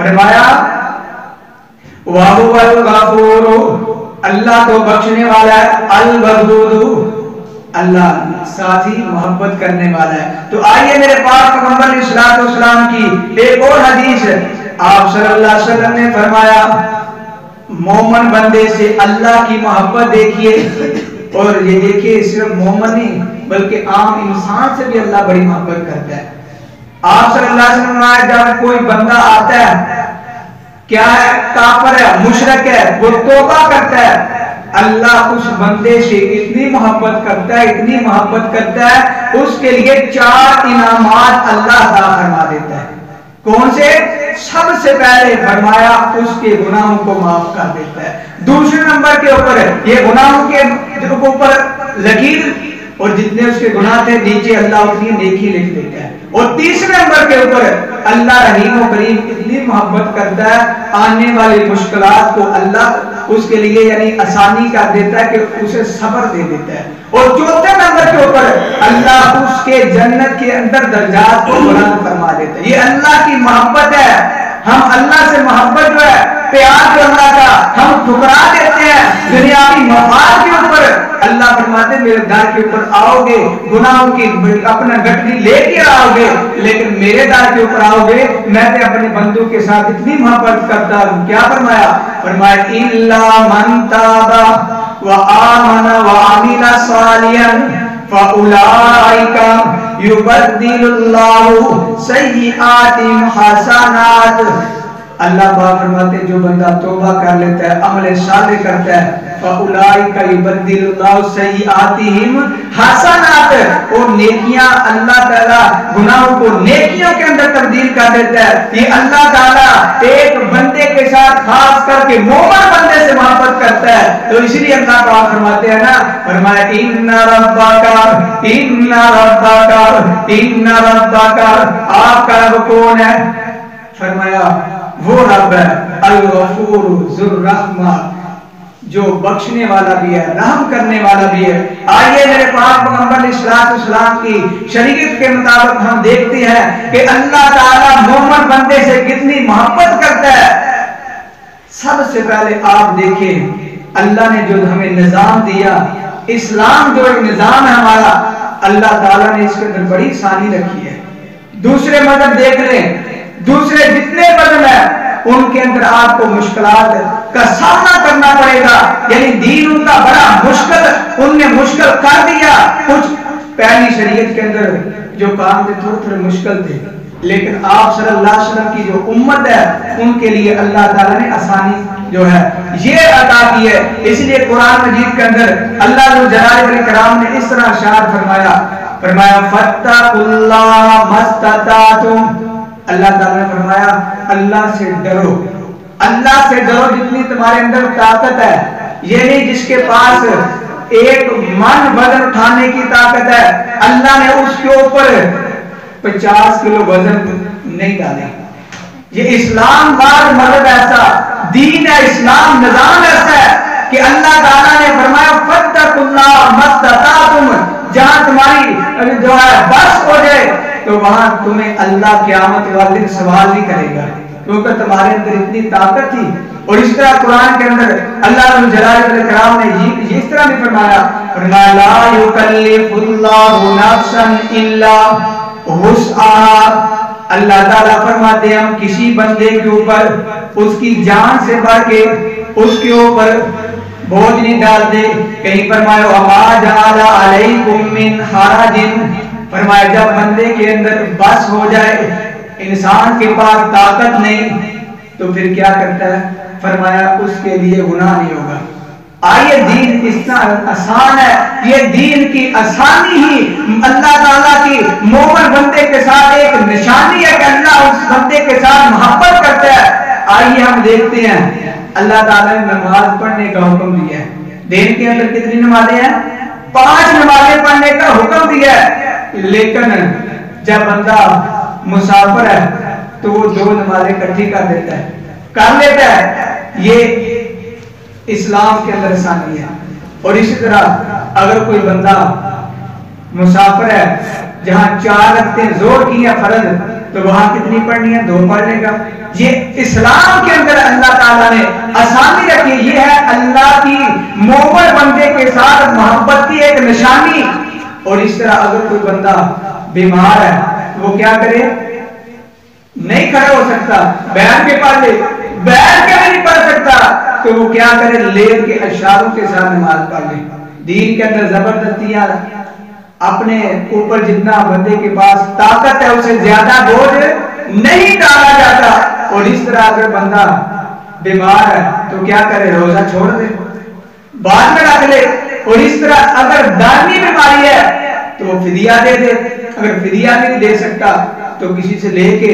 فرمایا وَهُوَ الْغَفُورُ، اللہ تو بخشنے والا ہے، الْوَدُودُ، اللہ ساتھ ہی محبت کرنے والا ہے۔ تو آئیے میرے پاک پیغمبر علیہ الصلوۃ والسلام کی ایک اور حدیث ہے، آپ صلی اللہ علیہ وسلم نے فرمایا مومن بندے سے اللہ کی محبت دیکھیے، اور یہ دیکھیے صرف مومن نہیں بلکہ عام انسان سے بھی اللہ بڑی محبت کرتا ہے۔ آپ صلی اللہ علیہ وسلم نے جب کوئی بندہ آتا ہے، کیا ہے، کافر ہے، مشرک ہے، وہ توبہ کرتا ہے، اللہ اس بندے سے اتنی محبت کرتا ہے، اتنی محبت کرتا ہے، اس کے لیے 4 انعامات اللہ عطا فرما دیتا ہے۔ کون سے؟ سب سے پہلے فرمایا اس کے گناہوں کو معاف کر دیتا ہے، دوسرے نمبر کے اوپر یہ گناہوں کے اوپر لکیر، اور جتنے اس کے گناہ تھے نیچے اللہ اتنی نیکی لکھ دیتا ہے، اور تیسرے نمبر کے اوپر اللہ رحیم و کریم اتنی محبت کرتا ہے، آنے والی مشکلات کو اللہ اس کے لیے یعنی آسانی کر دیتا ہے کہ اسے صبر دے دیتا ہے، اور چوتھے نمبر کے اوپر اللہ اس کے جنت کے اندر درجات کو بلند فرما دیتا ہے۔ یہ اللہ کی محبت ہے۔ ہم اللہ سے محبت جو ہے، پیار جو اللہ کا ہم ٹھکرا دیتے ہیں دنیاوی مفاد کے اوپر۔ اللہ فرماتے ہیں میرے در کے اوپر آؤ گے، گناہوں کی اپنا گٹری لے کے آؤ گے، لیکن میرے در کے اوپر آؤ گے، میں نے اپنے بندوں کے ساتھ اتنی محبت کرتا ہوں۔ کیا فرمایا؟ فرمایا اِلَّا مَن تَابَ وَآمَنَ وَعَمِلَ صَالِحًا فَأُولَٰئِكَ يُبَدِّلُ اللَّهُ سَيِّئَاتِهِمْ حَسَنَاتٍ۔ اللہ پاک فرماتے ہیں جو بندہ توبہ کر لیتا ہے، عمل صالح کرتا ہے، فَأُولَٰئِكَ يُبَدِّلُ اللَّهُ سَيِّئَاتِهِمْ حَسَنَاتٍ، اور نیکیاں اللہ تعالیٰ گناہوں کو نیکیوں کے اندر تبدیل کر دیتا ہے۔ یہ اللہ تعالیٰ ایک بندے کے ساتھ خاص کر کے مومن بندے سے محبت کرتا ہے، تو اسی لیے اللہ پاک فرماتے ہیں نا، فرمایا اِنَّ رَبَّكَ اِنَّ رَبَّكَ اِنَّ رَبَّكَ، آپ کا رب کون ہے؟ فرمایا وہ رب ہے الغفور ذو الرحمہ، جو بخشنے والا بھی ہے، رحم کرنے والا بھی ہے۔ آئیے میرے پاک پیغمبر علیہ الصلوۃ والسلام کی شریعت کے مطابق ہم دیکھتے ہیں کہ اللہ تعالیٰ مومن بندے سے کتنی محبت کرتا ہے۔ سب سے پہلے آپ دیکھیں اللہ نے جو ہمیں نظام دیا، اسلام جو ایک نظام ہے ہمارا، اللہ تعالیٰ نے اس کے اندر بڑی آسانی رکھی ہے۔ دوسرے مذہب دیکھ لیں، دوسرے جتنے مذہب ہیں ان کے اندر آپ کو مشکلات کا سامنا کرنا پڑے گا، یعنی دین ان کا بڑا مشکل، ان نے مشکل کر دیا۔ کچھ پہلی شریعت کے اندر جو کام تھے تھوڑے تھوڑے مشکل تھے، لیکن آپ صلی اللہ علیہ وسلم کی جو امت ہے ان کے لیے اللہ تعالیٰ نے آسانی جو ہے یہ عطا کی ہے۔ اس لیے قرآن مجید کے اندر اللہ جلالہ والاکرام نے اس طرح ارشاد فرمایا، فرمایا فَاتَّقُوا اللَّهَ مَا اسْتَطَعْتُمْ، اللہ تعالیٰ نے فرمایا اللہ سے ڈرو، اللہ سے ڈرو جتنی تمہارے اندر طاقت ہے، یہ نہیں جس کے پاس ایک من وزن اٹھانے کی طاقت ہے اللہ نے اس کے اوپر 50 کلو وزن نہیں ڈالے۔ یہ اسلام بار مذہب ایسا، دین ہے اسلام، نظام ایسا ہے کہ اللہ تعالیٰ نے فرمایا فَاتَّقُوا اللَّهَ مَا اسْتَطَعْتُمْ، جہاں تمہاری جو ہے بس ہو جائے تو وہاں تمہیں اللہ قیامت والے دن سوال نہیں کرے گا، کیونکہ تمہارے اندر اتنی طاقت تھی۔ اور اس طرح قرآن کے اندر اللہ جلالہ والاکرام نے اس طرح بھی فرمایا، فرمایا لا یکلف اللہ نفسا الا وسعها، اللہ تعالیٰ فرماتے ہیں ہم کسی بندے کے اوپر اس کی جان سے بڑھ کے اس کے اوپر بوجھ نہیں ڈالتے۔ کہیں فرمایا وما جعل علیکم من حرج، فرمایا جب بندے کے اندر بس ہو جائے، انسان کے پاس طاقت نہیں تو پھر کیا کرتا ہے؟ فرمایا اس کے لیے گناہ نہیں ہوگا۔ آئیے دین اتنا آسان ہے، یہ دین کی آسانی ہی اللہ تعالیٰ کی مومن بندے کے ساتھ ایک نشانی ہے کہ اللہ اس بندے کے ساتھ محبت کرتا ہے۔ آئیے ہم دیکھتے ہیں اللہ تعالیٰ نے نماز پڑھنے کا حکم دیا ہے، دین کے اندر کتنی نمازیں ہیں؟ 5 نمازیں پڑھنے کا حکم دیا ہے، لیکن جب بندہ مسافر ہے تو وہ 2 نمازیں اکٹھی کر دیتا ہے، کر لیتا ہے۔ یہ اسلام کے اندر آسانی ہے۔ اور اسی طرح اگر کوئی بندہ مسافر ہے جہاں 4 رکعتیں زور کی ہیں فرض، تو وہاں کتنی پڑھنی ہے؟ 2 پڑھ لے گا۔ یہ اسلام کے اندر اللہ تعالیٰ نے آسانی رکھی، یہ ہے اللہ کی مومن بندے کے ساتھ محبت کی ایک نشانی۔ اور اس طرح اگر کوئی بندہ بیمار ہے وہ کیا کرے؟ نہیں کھڑا ہو سکتا، بیٹھ کے پڑھ لے، بیٹھ کے نہیں پڑھ سکتا تو وہ کیا کرے؟ لیٹ کے اشاروں کے ساتھ نماز پڑھ لے۔ دین کے اندر زبردستیاں اپنے اوپر جتنا بندے کے پاس طاقت ہے اسے زیادہ بوجھ نہیں ڈالا جاتا۔ اور اس طرح اگر بندہ بیمار ہے تو کیا کرے؟ روزہ چھوڑ دے، بعد میں رکھ لے۔ اور اس طرح اگر دائمی بیماری ہے تو وہ فدیہ دے دے، اگر فدیہ نہیں دے سکتا تو کسی سے لے کے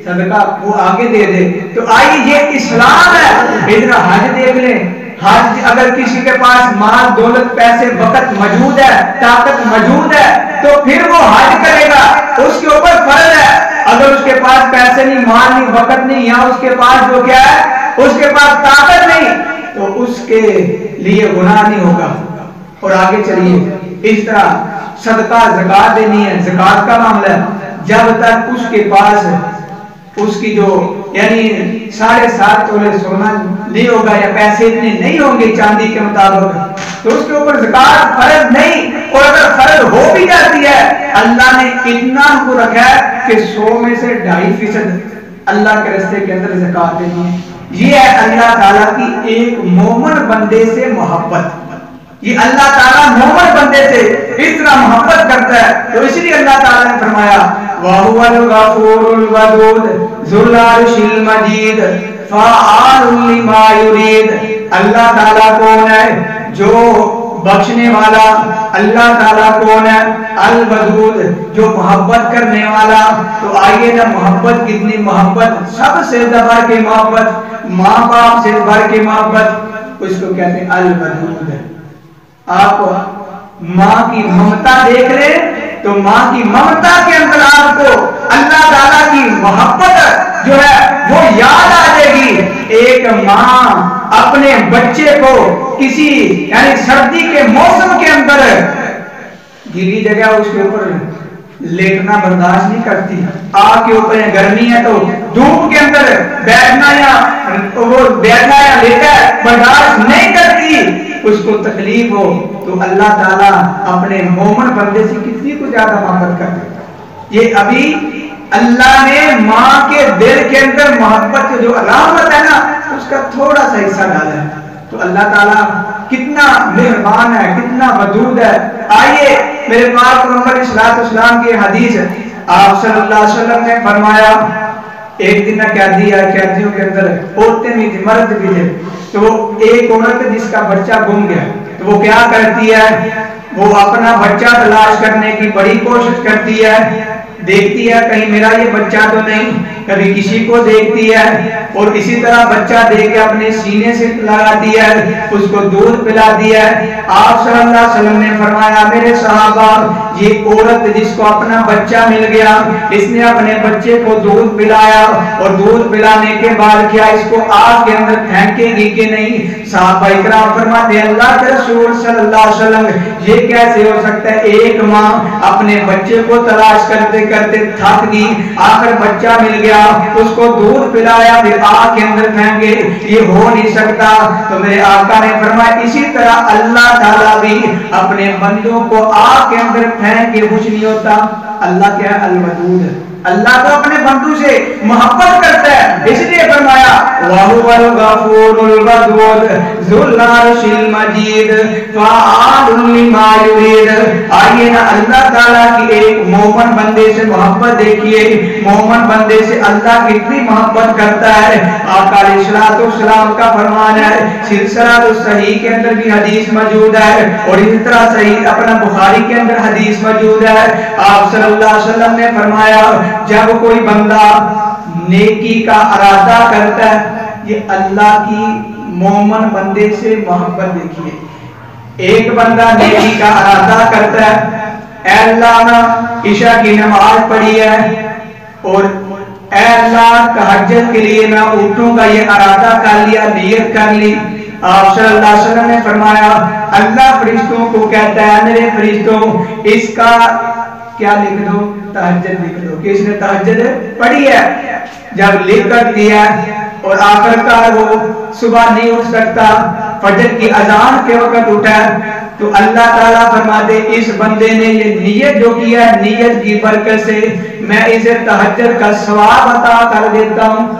صدقہ وہ آگے دے دے۔ تو آئیے یہ اسلام ہے۔ ادھر حج دیکھ لیں، حج اگر کسی کے پاس مال دولت پیسے وقت موجود ہے طاقت موجود ہے تو پھر وہ حج کرے گا، اس کے اوپر فرض ہے۔ اگر اس کے پاس پیسے نہیں مال نہیں وقت نہیں یا اس کے پاس جو کیا ہے اس کے پاس طاقت نہیں تو اس کے لیے گناہ نہیں ہوگا۔ اور آگے چلیے، اس طرح صدقہ زکات دینی ہے، زکات کا معاملہ ہے، جب تک اس کے پاس اس کی جو یعنی 7.5 تولے سونا نہیں ہوگا یا پیسے اتنے نہیں ہوں گے چاندی کے مطابق تو اس کے اوپر زکات فرض نہیں۔ اور اگر فرض ہو بھی جاتی ہے اللہ نے اتنا کو رکھا ہے کہ 100 میں سے 2.5% اللہ کے راستے کے اندر زکات دینی ہے۔ یہ ہے اللہ تعالیٰ کی ایک مومن بندے سے محبت۔ یہ اللہ تعالیٰ مومن بندے سے اس طرح محبت کرتا ہے تو اس لیے اللہ تعالیٰ نے فرمایا وَهُوَ الْغَفُورُ الْوَدُودُ ذُو الْعَرْشِ الْمَجِيدُ فَعَالٌ لِمَا يُرِيدُ۔ اللہ تعالیٰ کون ہے؟ جو بخشنے والا۔ اللہ تعالیٰ کون ہے؟ الودود، جو محبت کرنے والا۔ تو آئیے نا محبت کتنی محبت، سب سے بڑھ کے محبت، ماں باپ سے بڑھ کے محبت، اس کو کہتے ہیں الودود۔ آپ ماں کی ممتا دیکھ لیں تو ماں کی ممتا کے اندر آپ کو اللہ تعالیٰ کی محبت جو ہے وہ یاد آ جائے گی۔ ایک ماں اپنے بچے کو کسی یعنی سردی کے موسم کے اندر گیلی جگہ اس کے اوپر لیٹنا برداشت نہیں کرتی، آگ کے اوپر گرمی ہے تو دھوپ کے اندر بیٹھنا یا وہ بیٹھا یا لیٹا برداشت نہیں کرتی، اس کو تکلیف ہو تو اللہ تعالیٰ اپنے مومن بندے سے کتنی کو زیادہ محبت کرتے ہیں۔ یہ ابھی اللہ نے ماں کے دل کے اندر محبت کی جو علامت ہے نا اس کا تھوڑا سا حصہ ڈالا ہے تو اللہ تعالیٰ کتنا مہربان ہے کتنا ودود ہے۔ آئیے میرے پاک پیغمبر علیہ الصلوۃ والسلام کی حدیث ہے، آپ صلی اللہ علیہ وسلم نے فرمایا ایک دن قیدیوں کے اندر عورتیں بھی تھیں مرد بھی تھے، تو ایک عورت جس کا بچہ گم گیا تو وہ کیا کرتی ہے؟ وہ اپنا بچہ تلاش کرنے کی بڑی کوشش کرتی ہے، دیکھتی ہے کہیں میرا یہ بچہ تو نہیں، کبھی کسی کو دیکھتی ہے اور اسی طرح بچہ دیکھ کے اپنے سینے سے لگاتی ہے، اس کو دودھ پلاتی ہے۔ آپ صلی اللہ علیہ وسلم نے فرمایا میرے صحابہ یہ عورت جس کو اپنا بچہ مل گیا اس نے اپنے بچے کو دودھ پلایا اور دودھ پلانے کے بعد کیا اس کو آگ کے اندر پھینکے گی کہ نہیں؟ صحابہ اکرام فرماتے ہیں اللہ کے رسول صلی اللہ علیہ وسلم یہ کیسے ہو سکتا ہے؟ ایک ماں اپنے بچے کو تلاش کرتے کرتے تھک گئی، آخر بچہ مل گیا، اس کو دودھ پلایا پھر آگ کے اندر پھینکے، یہ ہو نہیں سکتا۔ تو میرے آقا نے فرمایا اسی طرح اللہ تعالیٰ بھی اپنے بندوں کو آگ کے اندر پھینک کے کچھ نہیں ہوتا۔ اللہ کیا ہے؟ الودود ہے، اللہ تو اپنے بندوں سے محبت کرتا ہے، اس لیے فرمایا وَهُوَ الْغَفُورُ الْوَدُودُ ذُو الْعَرْشِ الْمَجِيدُ فَعَالٌ لِمَا يُرِيدُ۔ آئیے نا اللہ تعالیٰ کی ایک مومن بندے سے محبت دیکھیے، مومن بندے سے اللہ کتنی محبت کرتا ہے۔ آقا علیہ الصلوۃ والسلام کا فرمان ہے، سلسلہ الصحیح کے اندر بھی حدیث موجود ہے اور اسی طرح صحیح اپنا بخاری کے اندر حدیث موجود ہے۔ آپ صلی اللہ علیہ وسلم نے فرمایا جب کوئی بندہ نیکی کا ارادہ کرتا ہے، یہ اللہ کی مومن بندے سے محبت دیکھیے، ایک بندہ نیکی کا ارادہ کرتا ہے، اے اللہ میں عشاء کی نماز پڑھی ہے اور اے اللہ تہجد کے لیے میں اٹھوں گا یہ ارادہ کر لیا، نیت کر لی۔ آپ صلی اللہ علیہ وسلم نے فرمایا اللہ فرشتوں کو کہتا ہے میرے فرشتوں اس کا کیا لکھ دو؟ تہجد لکھ دو. کس نے تہجد پڑھی ہے؟ جب لکھ کر دیا اور آخر کار وہ صبح نہیں اٹھ سکتا، فجر کی اذان کے وقت اٹھا، تو اللہ تعالیٰ فرماتے اس بندے نے یہ نیت جو کیا ہے، نیت کی برکت سے میں اسے تہجد کا ثواب عطا کر دیتا ہوں.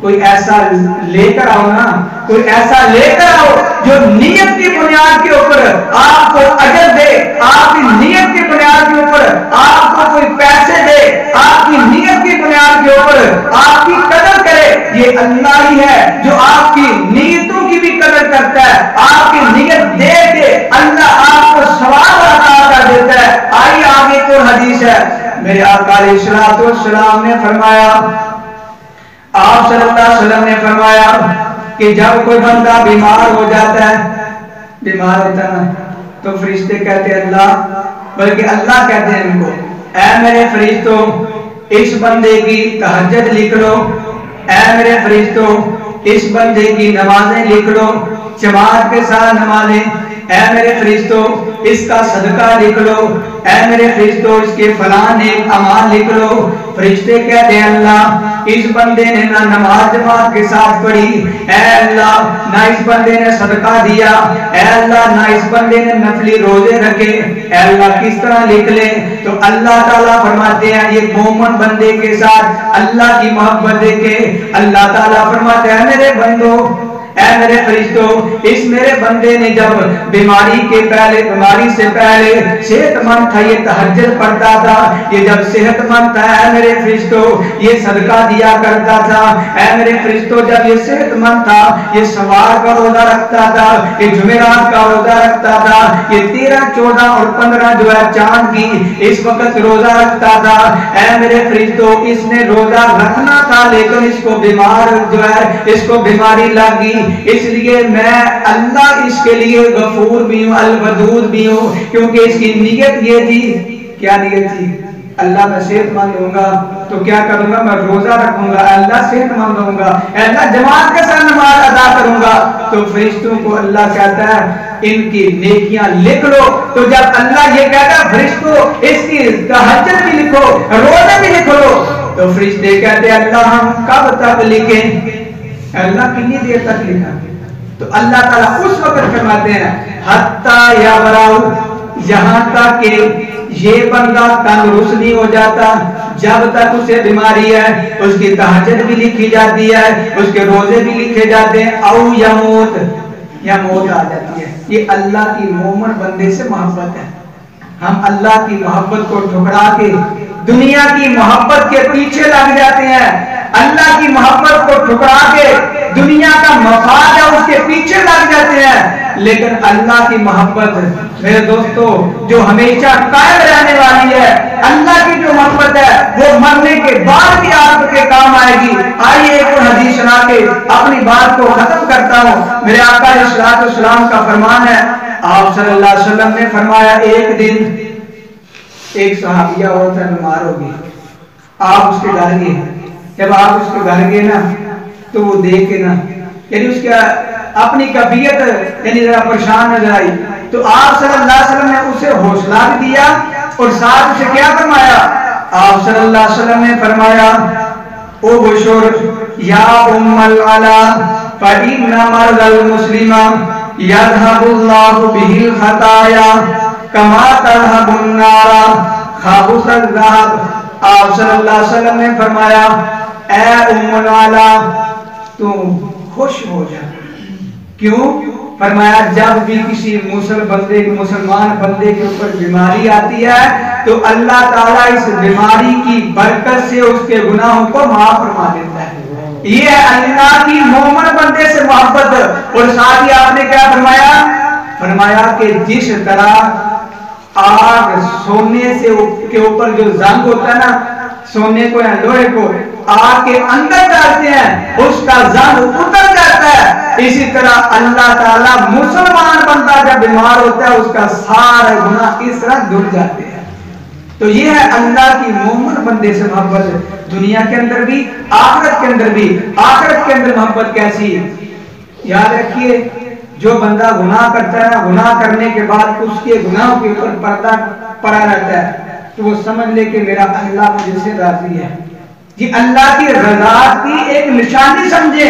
کوئی ایسا لے کر آؤ نا، کوئی ایسا لے کر آؤ جو نیت کی بنیاد کے اوپر آپ کو اجر دے، آپ کی نیت کی بنیاد کے اوپر آپ کو کوئی پیسے دے، آپ کی نیت کی بنیاد کے اوپر آپ کی قدر کرے. یہ اللہ ہی ہے جو آپ کی نیتوں کی بھی قدر کرتا ہے. آپ کی نیت دے کے اللہ آپ کو ثواب عطا کر دیتا ہے. آئیے آگے کو حدیث ہے. میرے آقا علیہ الصلوۃ والسلام نے فرمایا، آپ صلی اللہ علیہ وسلم نے فرمایا کہ جب کوئی بندہ بیمار ہو جاتا ہے، بیمار ہوتا ہے تو فرشتے کہتے ہیں اللہ، بلکہ اللہ کہتے ہیں ان کو، اے میرے فرشتوں اس بندے کی تہجد لکھ لو، اے میرے فرشتوں اس بندے کی نمازیں لکھ لو، جماعت کے ساتھ نمازیں، اے میرے فرشتوں اس کا صدقہ لکھ لو، اے میرے فرشتوں اس کے فلاں نیک اعمال لکھ لو. فرشتے کہتے ہیں اللہ اس بندے نے نہ نماز جماعت کے ساتھ پڑھی، اے اللہ نہ اس بندے نے صدقہ دیا، اے اللہ نہ اس بندے نے نفلی روزے رکھے، اے اللہ کس طرح لکھ لے؟ تو اللہ تعالیٰ فرماتے ہیں یہ مومن بندے کے ساتھ اللہ کی محبت دیکھے اللہ تعالیٰ فرماتے ہیں میرے بندو، اے میرے فرشتوں اس میرے بندے نے جب بیماری سے پہلے صحت مند تھا، یہ تہجد پڑھتا تھا، یہ جب صحت مند تھا اے میرے فرشتوں یہ صدقہ دیا کرتا تھا، اے میرے فرشتوں جب یہ صحت مند تھا یہ سوار کا روزہ رکھتا تھا، یہ جمعرات کا روزہ رکھتا تھا، یہ 13، 14 اور 15 جو ہے چاند کی اس وقت روزہ رکھتا تھا. اے میرے فرشتوں اس نے روزہ رکھنا تھا لیکن اس کو بیمار جو ہے اس کو بیماری لگی، اس لیے میں اللہ اس کے لیے غفور بھی ہوں، الودود بھی ہوں، کیونکہ اس کی نیت یہ تھی. کیا نیت تھی؟ اللہ میں صحت مند ہوں گا تو کیا کروں گا؟ میں روزہ رکھوں گا، اللہ صحت مند ہوں گا، اللہ جماعت کے ساتھ نماز ادا کروں گا. تو فرشتوں کو اللہ کہتا ہے ان کی نیکیاں لکھ لو. تو جب اللہ یہ کہتا ہے فرشتوں اس کی تہجد بھی لکھو، روزے بھی لکھ لو، تو فرشتے کہتے ہیں اللہ ہم کب تک لکھیں؟ اللہ کتنی دیر تک لکھا؟ تو اللہ تعالیٰ اس وقت فرماتے ہیں حتی یا براؤ، یہاں تک کہ یہ بندہ تندرست نہیں ہو جاتا، جب تک اسے بیماری ہے اس کی تہجد بھی لکھی جاتی ہے، اس کے روزے بھی لکھے جاتے ہیں، او یموت یا موت آ جاتی ہے. یہ اللہ کی مومن بندے سے محبت ہے. ہم اللہ کی محبت کو ٹھکرا کے دنیا کی محبت کے پیچھے لگ جاتے ہیں، اللہ کی محبت کو ٹھکرا کے دنیا کا مفاد ہے اس کے پیچھے لگ جاتے ہیں. لیکن اللہ کی محبت میرے دوستو جو ہمیشہ قائم رہنے والی ہے، اللہ کی جو محبت ہے وہ مرنے کے بعد بھی آپ کے کام آئے گی. آئیے ایک حدیث سنا کے اپنی بات کو ختم کرتا ہوں. میرے آقا علیہ الصلوۃ والسلام کا فرمان ہے، آپ صلی اللہ علیہ وسلم نے فرمایا ایک دن ایک صحابیہ عورت بیمار ہوگی، آپ اس کے گھر گئے. جب آپ اس کے گھر گئے نا تو وہ دیکھ کے نا یعنی اس کا اپنی کیفیت یعنی ذرا پریشان نظر آئی، تو آپ صلی اللہ علیہ وسلم نے اسے حوصلہ بھی دیا اور ساتھ اسے کیا فرمایا؟ آپ صلی اللہ علیہ وسلم نے فرمایا او بشر یا ام العلا فإن مرض المسلم يذهب الله به الخطايا كما تذهب النار خبث الذهب. آپ صلی اللہ علیہ وسلم نے فرمایا اے ام العلا تم خوش ہو جا. کیوں؟ فرمایا جب بھی کسی مسلمان بندے کے اوپر بیماری آتی ہے تو اللہ تعالیٰ اس بیماری کی برکت سے اس کے گناہوں کو معاف فرما دیتا ہے. یہ ہے اللہ کی مومن بندے سے محبت. اور ساتھ ہی آپ نے کیا فرمایا؟ فرمایا کہ جس طرح آگ سونے کے اوپر جو زنگ ہوتا ہے نا، سونے کو یا لوہے کو آگ کے اندر ڈالتے ہیں اس کا زنگ اتر جاتا ہے، اسی طرح اللہ تعالیٰ مسلمان بندہ جب بیمار ہوتا ہے اس کا سارا گناہ اس طرح دھل جاتے ہیں. تو یہ ہے اللہ کی مومن بندے سے محبت، دنیا کے اندر بھی آخرت کے اندر بھی. آخرت کے اندر محبت کیسی؟ یاد رکھیے جو بندہ گناہ کرتا ہے نا، گناہ کرنے کے بعد اس کے گناہوں کے اوپر پردہ پڑا رہتا ہے، تو وہ سمجھ لے کہ میرا اللہ مجھ سے راضی ہے. جی اللہ کی رضا کی ایک نشانی سمجھے.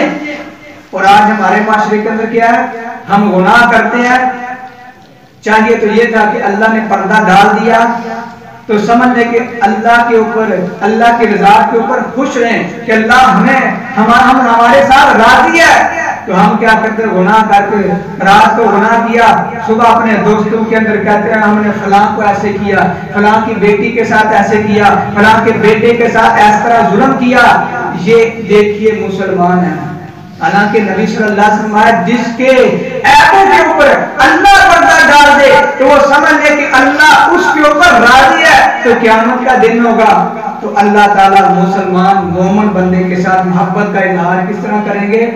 اور آج ہمارے معاشرے کے اندر کیا ہے, ہم گناہ کرتے ہیں, چاہیے تو یہ تھا کہ اللہ نے پردہ ڈال دیا تو سمجھ لیں کہ اللہ کے اوپر, اللہ کی رضا کے اوپر خوش رہیں کہ اللہ ہمارے ساتھ راضی ہے. تو ہم کیا کرتے ہیں, گناہ کر کے رات کو گناہ کیا, صبح اپنے دوستوں کے اندر کہتے ہیں ہم نے فلاں کو ایسے کیا, فلاں کی بیٹی کے ساتھ ایسے کیا, فلاں کے بیٹے کے ساتھ اس طرح ظلم کیا. یہ دیکھیے مسلمان ہیں. حالانکہ نبی صلی اللہ علیہ وسلم جس کے عیبوں کے اوپر اللہ پردہ ڈال دے تو وہ سمجھ لے کہ اللہ اس کے اوپر راضی ہے. تو قیامت کا دن ہوگا تو اللہ تعالیٰ مسلمان مومن بندے کے ساتھ محبت کا اظہار کس طرح کریں گے.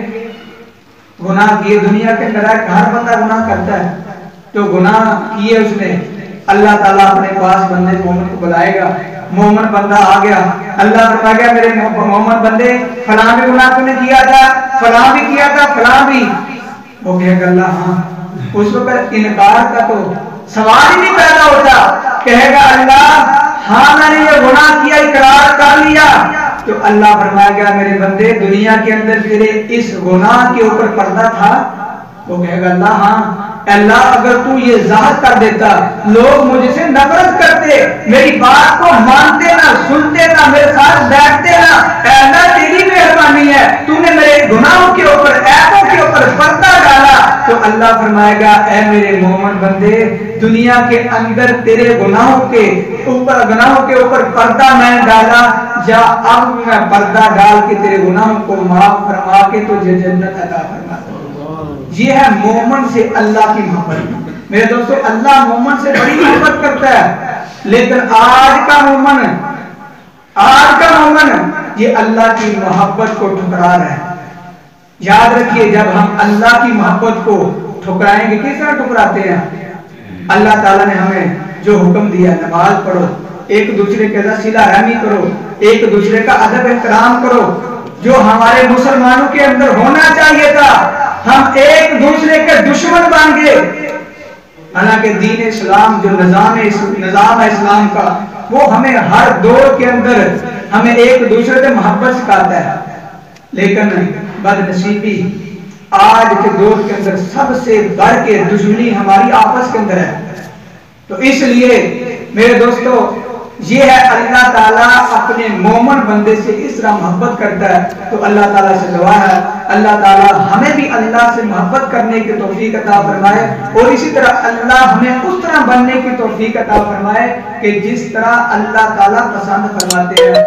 گناہ کیے دنیا کے اندر ہے, ہر بندہ گناہ کرتا ہے, تو گناہ کیے اس نے, اللہ تعالیٰ اپنے پاس بندے مومن کو بلائے گا. مومن بندہ آ گیا, اللہ فرما گیا میرے مومن بندے فلاں بھی گناہ تو نے کیا تھا, فلاں بھی کیا تھا, فلاں بھی. وہ کہے گا اللہ ہاں. اس وقت انکار کا تو سوال ہی نہیں پیدا ہوتا, کہے گا اللہ ہاں میں نے یہ گناہ کیا, اقرار کر لیا. تو اللہ فرمایا گیا میرے بندے دنیا کے اندر تیرے اس گناہ کے اوپر پردہ تھا. وہ کہے گا اللہ ہاں. اللہ اگر تو یہ ظاہر کر دیتا لوگ مجھ سے نفرت کرتے, میری بات کو مانتے نہ, سنتے نہ, میرے ساتھ بیٹھتے نہ. اللہ تیری مہربانی ہے, تو نے میرے گناہوں کے اوپر, عیبوں کے اوپر پردہ ڈالا. تو اللہ فرمائے گا اے میرے مومن بندے دنیا کے اندر تیرے گناہوں کے اوپر پردہ میں ڈالا, جا اب میں پردہ ڈال کے تیرے گناہوں کو معاف فرما کے تجھے جنت عطا فرماتا ہوں. یہ ہے مومن سے اللہ کی محبت. میرے دوستو اللہ مومن سے بڑی محبت کرتا ہے, لیکن آج کا مومن یہ اللہ کی محبت کو ٹھکرا رہا ہے. یاد رکھیے جب ہم اللہ کی محبت کو ٹھکرائیں گے, کس طرح ٹھکراتے ہیں. اللہ تعالیٰ نے ہمیں جو حکم دیا, نماز پڑھو, ایک دوسرے کے ساتھ صلہ رحمی کرو, ایک دوسرے کا ادب احترام کرو, جو ہمارے مسلمانوں کے اندر ہونا چاہیے تھا. ہم ایک دوسرے کے دشمن بن گئے. حالانکہ دین اسلام جو نظام ہے اسلام کا, وہ ہمیں ہر دور کے اندر ہمیں ایک دوسرے سے محبت سکھاتا ہے. لیکن بد نصیبی آج کے دور کے اندر سب سے بڑھ کے دشمنی ہماری آپس کے اندر ہے. تو اس لیے میرے دوستو یہ ہے اللہ تعالیٰ اپنے مومن بندے سے اس طرح محبت کرتا ہے. تو اللہ تعالیٰ سے دعا ہے اللہ تعالیٰ ہمیں بھی اللہ سے محبت کرنے کی توفیق عطا فرمائے, اور اسی طرح اللہ ہمیں اس طرح بننے کی توفیق عطا فرمائے کہ جس طرح اللہ تعالیٰ پسند فرماتے ہیں.